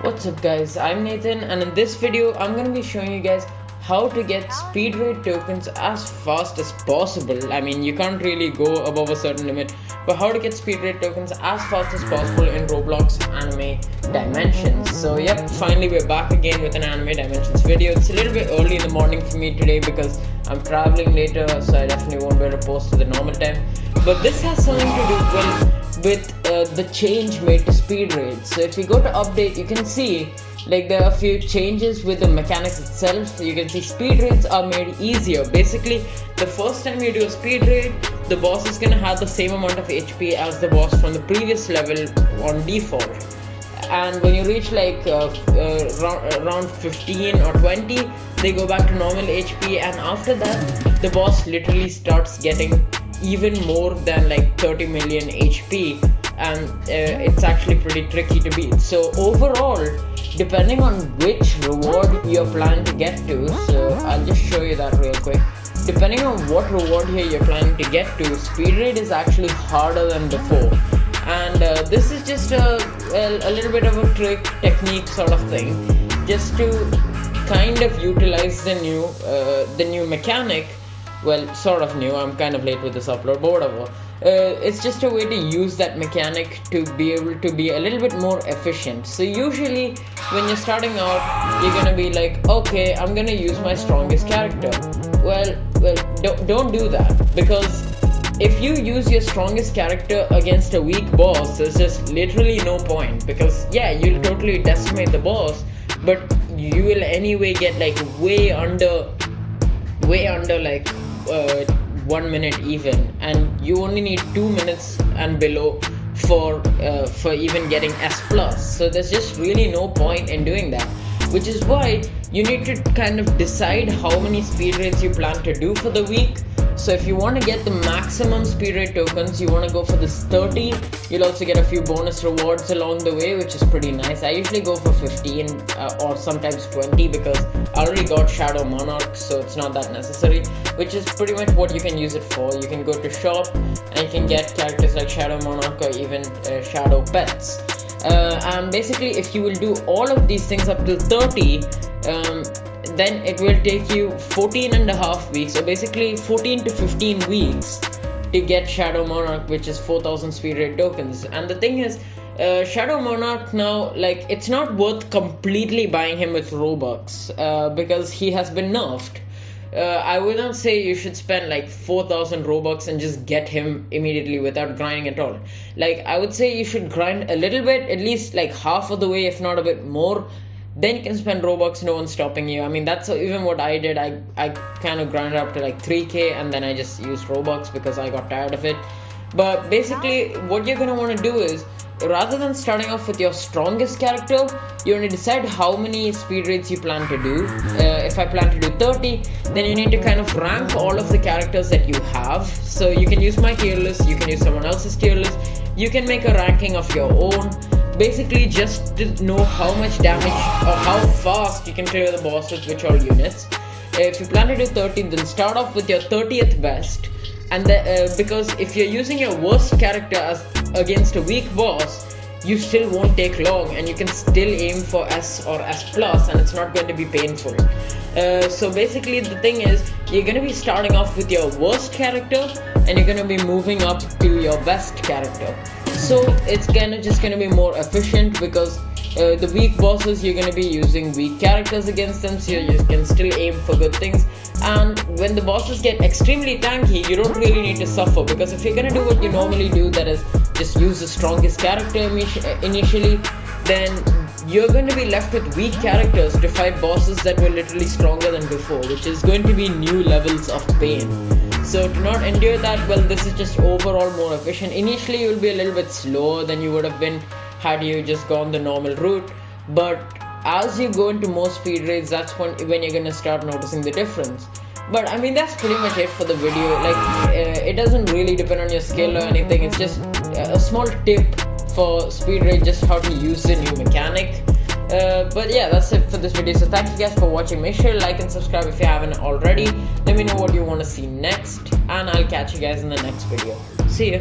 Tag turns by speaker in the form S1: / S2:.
S1: What's up guys, I'm Nathan, and in this video I'm going to be showing you guys how to get speed rate tokens as fast as possible. I mean, you can't really go above a certain limit, but how to get speed rate tokens as fast as possible in Roblox Anime Dimensions. So yep, finally we're back again with an Anime Dimensions video. It's a little bit early in the morning for me today because I'm traveling later, so I definitely won't be able to post to the normal time. But this has something to do with the change made to speed rate. So if you go to update, you can see like there are a few changes with the mechanics itself. You can see speed rates are made easier. Basically, the first time you do a speed rate, the boss is gonna have the same amount of HP as the boss from the previous level on default. And when you reach like around 15 or 20, they go back to normal HP, and after that the boss literally starts getting even more than like 30 million HP, and it's actually pretty tricky to beat. So overall, depending on which reward you're planning to get to, so I'll just show you that real quick. Depending on what reward here you're planning to get to, speed rate is actually harder than before. And this is just a little bit of a trick technique sort of thing, just to kind of utilize the new mechanic. Well, sort of new. I'm kind of late with this upload, but whatever. It's just a way to use that mechanic to be able to be a little bit more efficient. So usually when you're starting out, you're gonna be like, okay, I'm gonna use my strongest character. Well, don't do that, because if you use your strongest character against a weak boss, there's just literally no point, because yeah, you'll totally decimate the boss, but you will anyway get like way under like 1 minute even, and you only need 2 minutes and below for even getting S+. So there's just really no point in doing that, which is why you need to kind of decide how many speed rates you plan to do for the week. So if you want to get the maximum speed rate tokens, you want to go for this 30. You'll also get a few bonus rewards along the way, which is pretty nice. I usually go for 15 or sometimes 20, because I already got Shadow Monarch, so it's not that necessary, which is pretty much what you can use it for. You can go to shop and you can get characters like Shadow Monarch or even Shadow Pets. And basically, if you will do all of these things up to 30, then it will take you 14.5 weeks, or basically 14 to 15 weeks to get Shadow Monarch, which is 4,000 speed rate tokens. And the thing is, Shadow Monarch now, like, it's not worth completely buying him with Robux, because he has been nerfed. I would not say you should spend like 4,000 Robux and just get him immediately without grinding at all. Like, I would say you should grind a little bit, at least like half of the way, if not a bit more. Then you can spend Robux, no one's stopping you. I mean, that's even what I did. I kind of grinded up to like 3k, and then I just used Robux because I got tired of it. But basically, what you're gonna want to do is, rather than starting off with your strongest character, you want to decide how many speed rates you plan to do. If I plan to do 30, then you need to kind of rank all of the characters that you have. So you can use my tier list, you can use someone else's tier list, you can make a ranking of your own. Basically, just to know how much damage or how fast you can clear the boss with which all units. If you plan to do 30, then start off with your 30th best. And because if you're using your worst character against a weak boss, you still won't take long, and you can still aim for S or S+, and it's not going to be painful. So basically, the thing is, you're going to be starting off with your worst character, and you're going to be moving up to your best character. So it's just going to be more efficient, because the weak bosses, you're going to be using weak characters against them, so you can still aim for good things. And when the bosses get extremely tanky, you don't really need to suffer, because if you're going to do what you normally do, that is just use the strongest character initially, then you're going to be left with weak characters to fight bosses that were literally stronger than before, which is going to be new levels of pain. So to not endure that, well, this is just overall more efficient. Initially, you'll be a little bit slower than you would have been had you just gone the normal route, but as you go into more speed rates, that's when you're going to start noticing the difference. But I mean, that's pretty much it for the video. Like, it doesn't really depend on your skill or anything. It's just a small tip for speed rate, just how to use the new mechanic. But yeah, that's it for this video. So thank you guys for watching. Make sure to like and subscribe if you haven't already. Let me know what you want to see next, and I'll catch you guys in the next video. See ya.